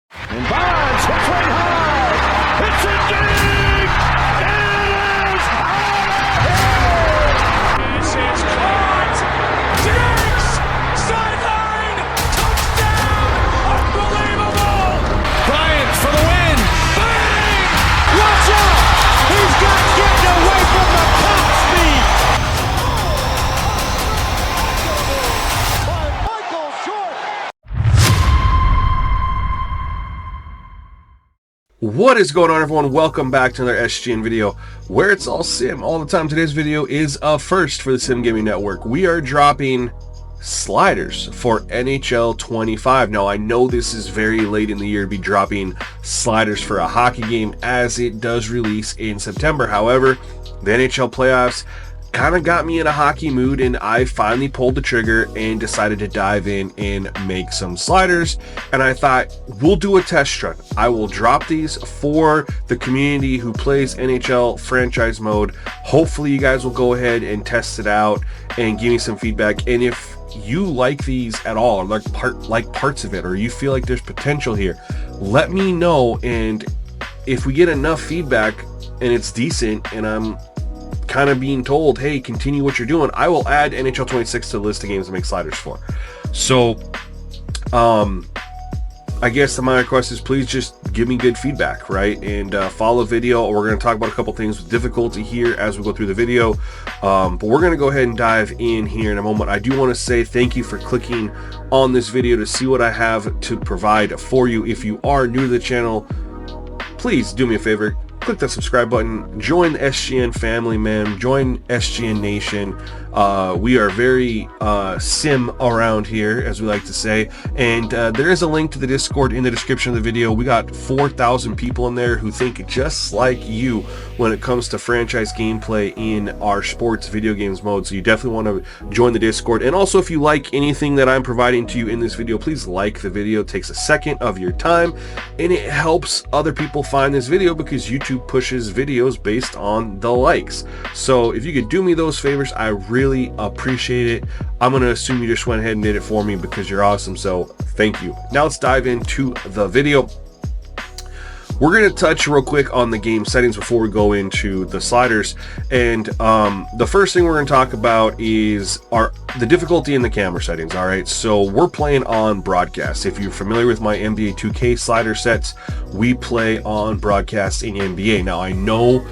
And Bonds hits right high. It's a deep. It is out of here. This is caught. Diggs. Sideline. Touchdown. Unbelievable. Bryant for the win. Bang. Watch out. He's got getting away from the top speed. What is going on, everyone? Welcome back to another SGN video where it's all sim all the time. Today's video is a first for the Sim Gaming Network. We are dropping sliders for NHL 25. Now, I know this is very late in the year to be dropping sliders for a hockey game, as it does release in September. However, the NHL playoffs kind of got me in a hockey mood, and I finally pulled the trigger and decided to dive in and make some sliders. And I thought, we'll do a test run. I will drop these for the community who plays NHL franchise mode. Hopefully you guys will go ahead and test it out and give me some feedback. And if you like these at all, or like parts of it, or you feel like there's potential here, let me know. And if we get enough feedback and it's decent, and I'm kind of being told, hey, continue what you're doing, I will add NHL 26 to the list of games to make sliders for. So I guess my request is, please just give me good feedback, right? And follow the video. We're going to talk about a couple things with difficulty here as we go through the video, but we're going to go ahead and dive in here in a moment. I do want to say thank you for clicking on this video to see what I have to provide for you. If you are new to the channel, please do me a favor, click that subscribe button, join the SGN family, man, join SGN Nation. We are very sim around here, as we like to say, and there is a link to the Discord in the description of the video. We got 4,000 people in there who think just like you when it comes to franchise gameplay in our sports video games mode, so you definitely want to join the Discord. And also, if you like anything that I'm providing to you in this video, please like the video. It takes a second of your time, and it helps other people find this video because YouTube pushes videos based on the likes. So if you could do me those favors, I really appreciate it. I'm going to assume you just went ahead and did it for me because you're awesome, so thank you. Now let's dive into the video. We're going to touch real quick on the game settings before we go into the sliders. And the first thing we're going to talk about is the difficulty in the camera settings. All right, so we're playing on broadcast. If you're familiar with my NBA 2K slider sets, we play on broadcast in NBA. Now, I know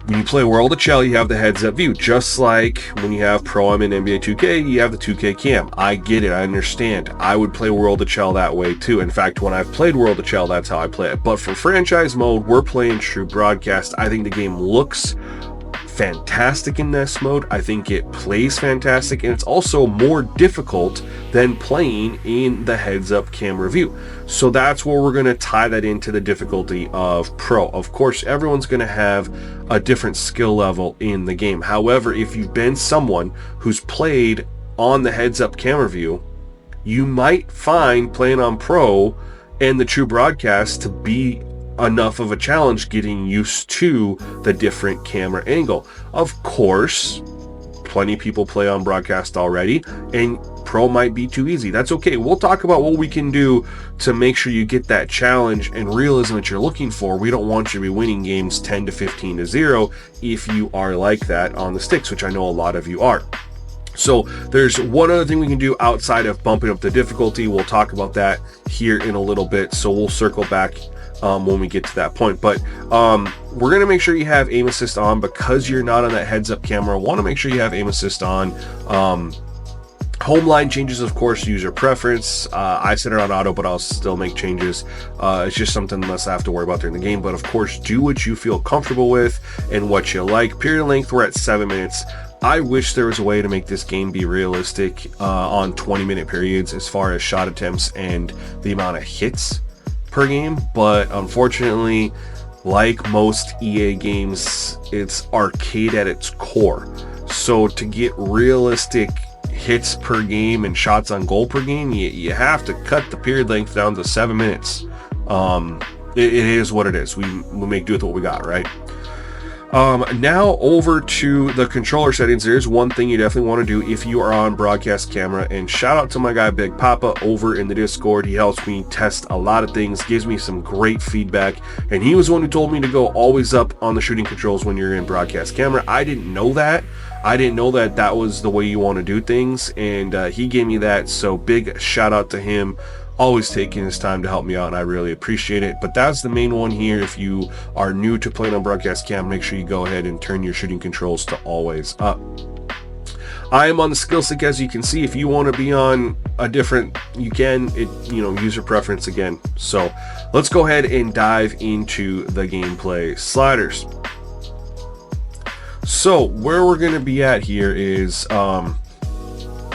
when you play World of Chell, you have the heads-up view, just like when you have Pro Am in NBA 2K, you have the 2K cam. I get it, I understand. I would play World of Chell that way too. In fact, when I've played World of Chell, that's how I play it. But for franchise mode, we're playing true broadcast. I think the game looks fantastic in this mode. I think it plays fantastic, and it's also more difficult than playing in the heads-up camera view. So that's where we're going to tie that into the difficulty of Pro. Of course, everyone's going to have a different skill level in the game. However, if you've been someone who's played on the heads-up camera view, you might find playing on Pro and the true broadcast to be enough of a challenge getting used to the different camera angle. Of course, plenty of people play on broadcast already, and Pro might be too easy. That's okay. We'll talk about what we can do to make sure you get that challenge and realism that you're looking for. We don't want you to be winning games 10 to 15 to 0 if you are like that on the sticks, which I know a lot of you are. So there's one other thing we can do outside of bumping up the difficulty. We'll talk about that here in a little bit, so we'll circle back when we get to that point. But we're going to make sure you have aim assist on, because you're not on that heads up camera. Want to make sure you have aim assist on. Home line changes, of course, user preference. I set it on auto, but I'll still make changes. It's just something less I have to worry about during the game. But of course, do what you feel comfortable with and what you like. Period length, we're at 7 minutes. I wish there was a way to make this game be realistic on 20-minute periods as far as shot attempts and the amount of hits per game, but unfortunately, like most EA games, it's arcade at its core. So to get realistic hits per game and shots on goal per game, you have to cut the period length down to 7 minutes. It is what it is. We make do with what we got, right? Now over to the controller settings. There's one thing you definitely want to do if you are on broadcast camera, and shout out to my guy Big Papa over in the Discord. He helps me test a lot of things, gives me some great feedback, and he was the one who told me to go always up on the shooting controls when you're in broadcast camera. I didn't know that. That was the way you want to do things, and he gave me that, so big shout out to him. Always taking his time to help me out, and I really appreciate it. But that's the main one here. If you are new to playing on broadcast cam, make sure you go ahead and turn your shooting controls to always up. I am on the skill stick, as you can see. If you want to be on a different, you can, user preference again. So let's go ahead and dive into the gameplay sliders. So where we're going to be at here is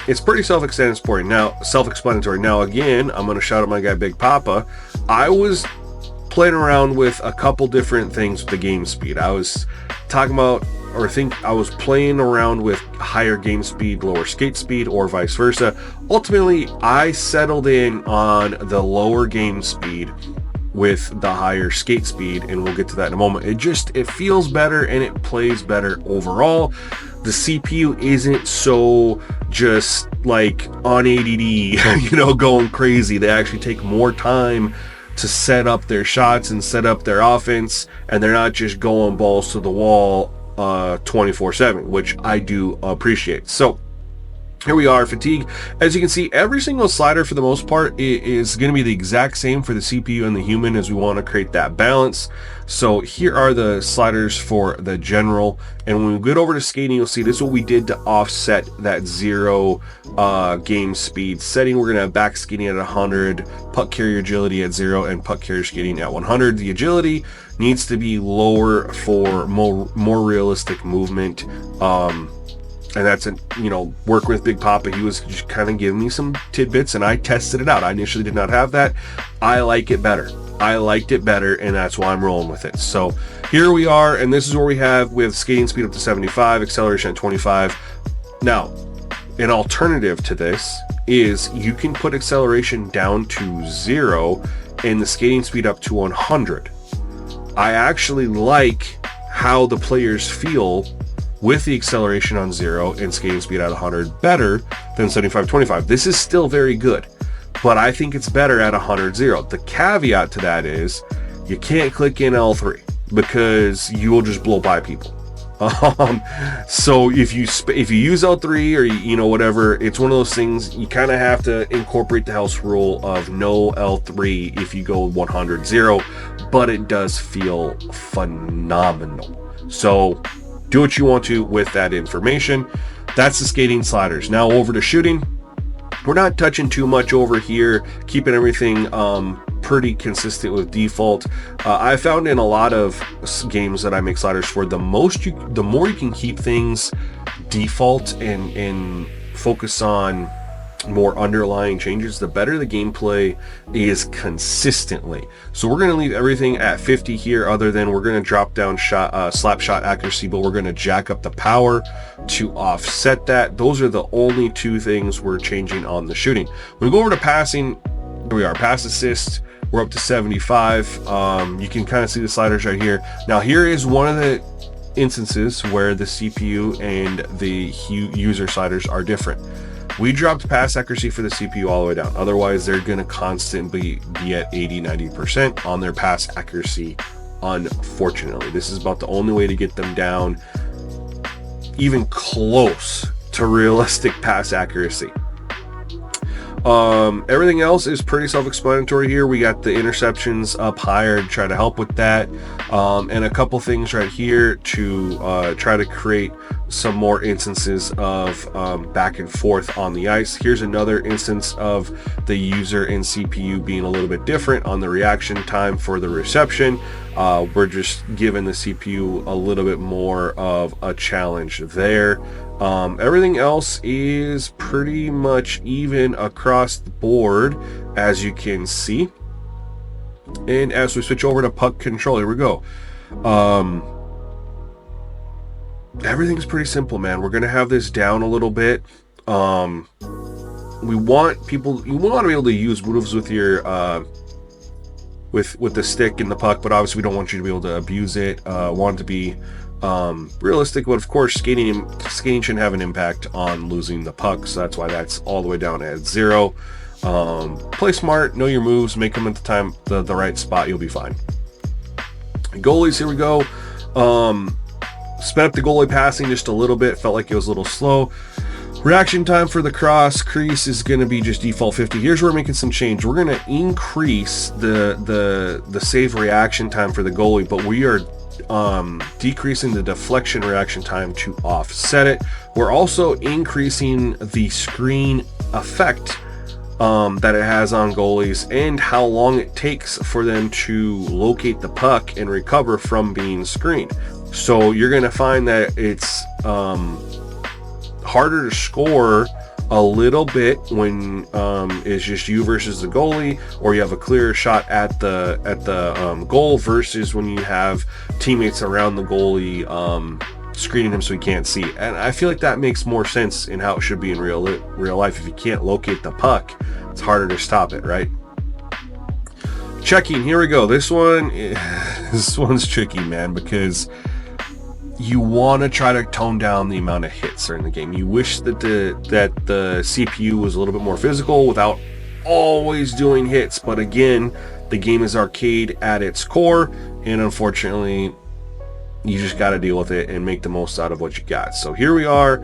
it's pretty self-explanatory. Now, again, I'm going to shout out my guy Big Papa. I was playing around with a couple different things with the game speed. I was talking about, I was playing around with higher game speed, lower skate speed, or vice versa. Ultimately, I settled in on the lower game speed with the higher skate speed, and we'll get to that in a moment. It feels better and it plays better overall. The CPU isn't so just like on ADD, going crazy. They actually take more time to set up their shots and set up their offense, and they're not just going balls to the wall 24/7, which I do appreciate. So here we are, fatigue. As you can see, every single slider for the most part is going to be the exact same for the CPU and the human, as we want to create that balance. So here are the sliders for the general, and when we get over to skating, you'll see this is what we did to offset that 0 game speed setting. We're going to have back skating at 100, puck carrier agility at 0, and puck carrier skating at 100. The agility needs to be lower for more realistic movement. And that's working with Big Papa. He was just kind of giving me some tidbits, and I tested it out. I initially did not have that. I like it better. I liked it better, and that's why I'm rolling with it. So here we are, and this is where we have skating speed up to 75, acceleration at 25. Now, an alternative to this is you can put acceleration down to 0 and the skating speed up to 100. I actually like how the players feel with the acceleration on 0 and skating speed at 100 better than 75-25. This is still very good, but I think it's better at 100-0. The caveat to that is you can't click in L3 because you will just blow by people. So if you use L3 or whatever, it's one of those things you kind of have to incorporate the house rule of no L3 if you go 100-0, but it does feel phenomenal. So do what you want to with that information. That's the skating sliders. Now over to shooting. We're not touching too much over here, keeping everything pretty consistent with default. I found in a lot of games that I make sliders for, the more you can keep things default and focus on more underlying changes, the better the gameplay is consistently. So we're going to leave everything at 50 here, other than we're going to drop down slap shot accuracy, but we're going to jack up the power to offset that. Those are the only two things we're changing on the shooting. When we go over to passing, here we are, pass assist, we're up to 75. You can kind of see the sliders right here. Now here is one of the instances where the CPU and the user sliders are different. We dropped pass accuracy for the CPU all the way down. Otherwise, they're going to constantly be at 80-90% on their pass accuracy, unfortunately. This is about the only way to get them down even close to realistic pass accuracy. Everything else is pretty self-explanatory here. We got the interceptions up higher to try to help with that, and a couple things right here to try to create some more instances of back and forth on the ice. Here's another instance of the user and CPU being a little bit different on the reaction time for the reception. We're just giving the CPU a little bit more of a challenge there. Everything else is pretty much even across the board, as you can see. And as we switch over to puck control, here we go. Everything's pretty simple, man. We're gonna have this down a little bit. You want to be able to use moves with your with the stick and the puck, but obviously we don't want you to be able to abuse it. Want it to be realistic, but of course skating shouldn't have an impact on losing the puck, so that's why that's all the way down at 0. Play smart, know your moves, make them at the right spot, you'll be fine. Goalies, here we go. Sped up the goalie passing just a little bit, felt like it was a little slow. Reaction time for the cross crease is going to be just default 50. Here's where we're making some change. We're going to increase the save reaction time for the goalie, but we are decreasing the deflection reaction time to offset it. We're also increasing the screen effect that it has on goalies and how long it takes for them to locate the puck and recover from being screened. So you're going to find that it's harder to score a little bit when it's just you versus the goalie, or you have a clearer shot at the goal versus when you have teammates around the goalie screening him so he can't see. And I feel like that makes more sense in how it should be in real life. If you can't locate the puck, it's harder to stop it, right? Checking, here we go. This one's tricky, man, because you want to try to tone down the amount of hits during the game. You wish that the CPU was a little bit more physical without always doing hits, but again, the game is arcade at its core, and unfortunately you just got to deal with it and make the most out of what you got. So here we are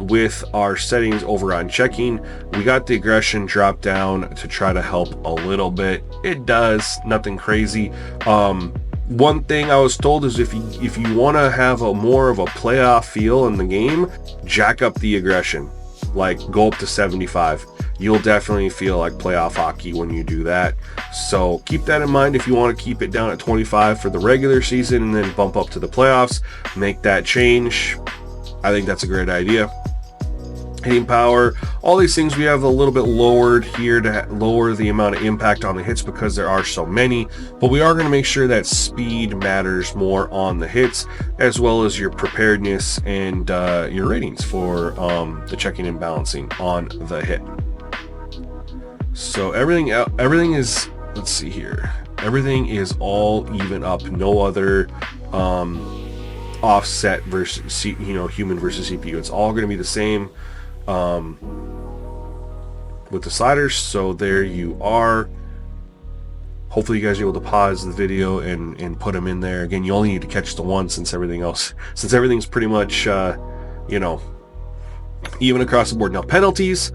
with our settings over on checking. We got the aggression drop down to try to help a little bit. It does nothing crazy. One thing I was told is if you want to have more of a playoff feel in the game, jack up the aggression, like go up to 75. You'll definitely feel like playoff hockey when you do that. So keep that in mind. If you want to keep it down at 25 for the regular season and then bump up to the playoffs, make that change. I think that's a great idea. Hitting power, all these things we have a little bit lowered here to lower the amount of impact on the hits because there are so many, but we are going to make sure that speed matters more on the hits, as well as your preparedness and your ratings for the checking and balancing on the hit. So everything is, let's see here, everything is all even up, no other offset versus human versus CPU. It's all going to be the same with the sliders. So there you are. Hopefully you guys are able to pause the video and put them in there. Again, you only need to catch the one since everything's pretty much even across the board. Now penalties,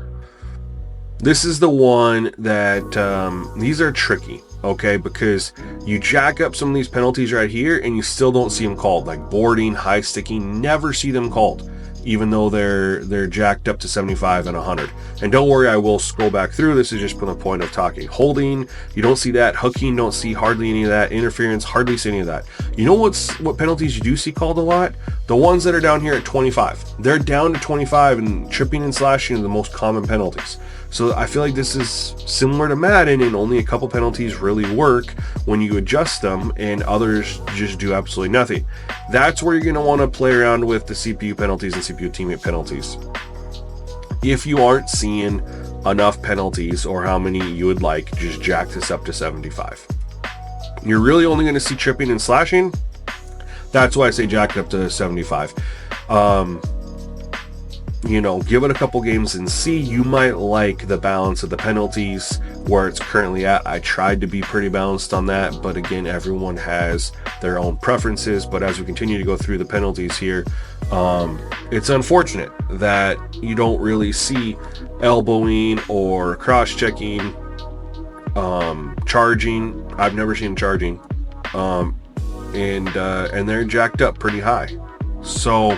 this is the one that these are tricky, okay, because you jack up some of these penalties right here and you still don't see them called, like boarding, high sticking, never see them called, even though they're jacked up to 75 and 100. And don't worry, I will scroll back through. This is just from the point of talking. Holding, you don't see that. Hooking, don't see hardly any of that. Interference, hardly see any of that. You know what penalties you do see called a lot? The ones that are down here at 25. They're down to 25, and tripping and slashing are the most common penalties. So I feel like this is similar to Madden, and only a couple penalties really work when you adjust them, and others just do absolutely nothing. That's where you're going to want to play around with the CPU penalties and CPU teammate penalties. If you aren't seeing enough penalties or how many you would like, just jack this up to 75. You're really only going to see tripping and slashing. That's why I say jack it up to 75. Give it a couple games and see. You might like the balance of the penalties where it's currently at. I tried to be pretty balanced on that, but again, everyone has their own preferences. But as we continue to go through the penalties here, it's unfortunate that you don't really see elbowing or cross-checking, charging. I've never seen charging, and they're jacked up pretty high. So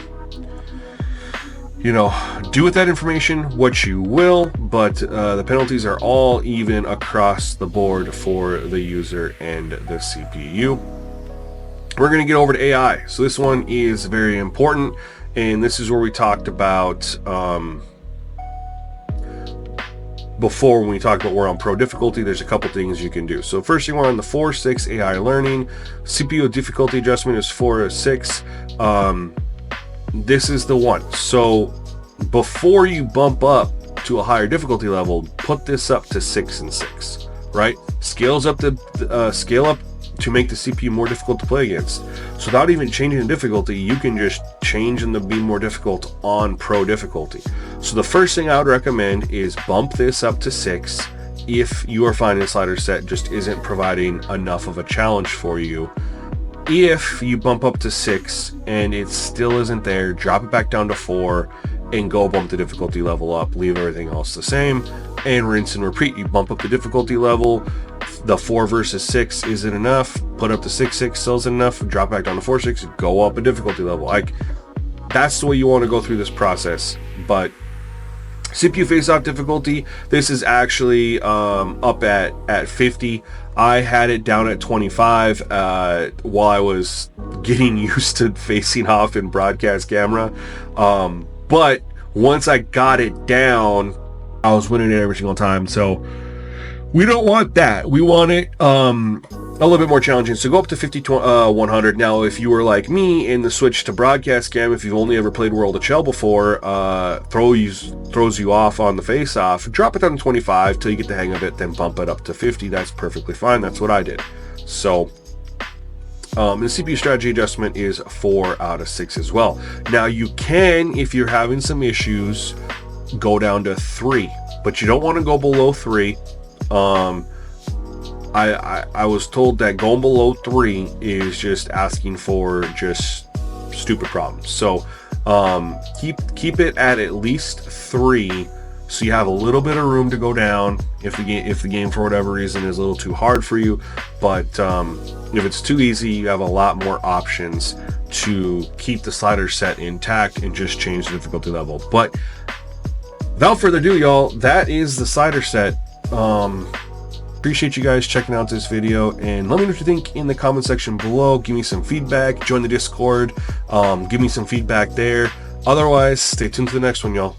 do with that information what you will, but the penalties are all even across the board for the user and the CPU. We're going to get over to AI. So this one is very important, and this is where we talked about before when we talked about we're on pro difficulty. There's a couple things you can do. So first thing, we're on the 4-6 AI learning. CPU difficulty adjustment is 4 or 6. This is the one. So before you bump up to a higher difficulty level, put this up to 6 and 6. right? Scale up to make the CPU more difficult to play against. So without even changing the difficulty, you can just change them to be more difficult on pro difficulty. So the first thing I would recommend is bump this up to 6 if you are finding the slider set just isn't providing enough of a challenge for you. If you bump up to 6 and it still isn't there, drop it back down to 4 and go bump the difficulty level up, leave everything else the same, and rinse and repeat. You bump up the difficulty level, the 4 versus 6 isn't enough, put up to 6 still isn't enough, drop back down to 4-6, go up a difficulty level. Like, that's the way you want to go through this process. But CPU face-off difficulty, this is actually up at 50. I had it down at 25 while I was getting used to facing off in broadcast camera. But once I got it down, I was winning it every single time. So we don't want that. We want it a little bit more challenging. So go up to 50, 100. Now, if you were like me and the switch to broadcast cam, if you've only ever played World of Shell before, throws you off on the face-off, drop it down to 25 till you get the hang of it, then bump it up to 50. That's perfectly fine. That's what I did. So the CPU strategy adjustment is 4 out of 6 as well. Now, you can, if you're having some issues, go down to 3, but you don't want to go below 3. I was told that going below 3 is just asking for just stupid problems. So keep it at least 3, so you have a little bit of room to go down if the game for whatever reason is a little too hard for you. But if it's too easy, you have a lot more options to keep the slider set intact and just change the difficulty level. But without further ado, y'all, that is the slider set. Appreciate you guys checking out this video, and let me know what you think in the comment section below. Give me some feedback, join the Discord, give me some feedback there. Otherwise, stay tuned to the next one, y'all.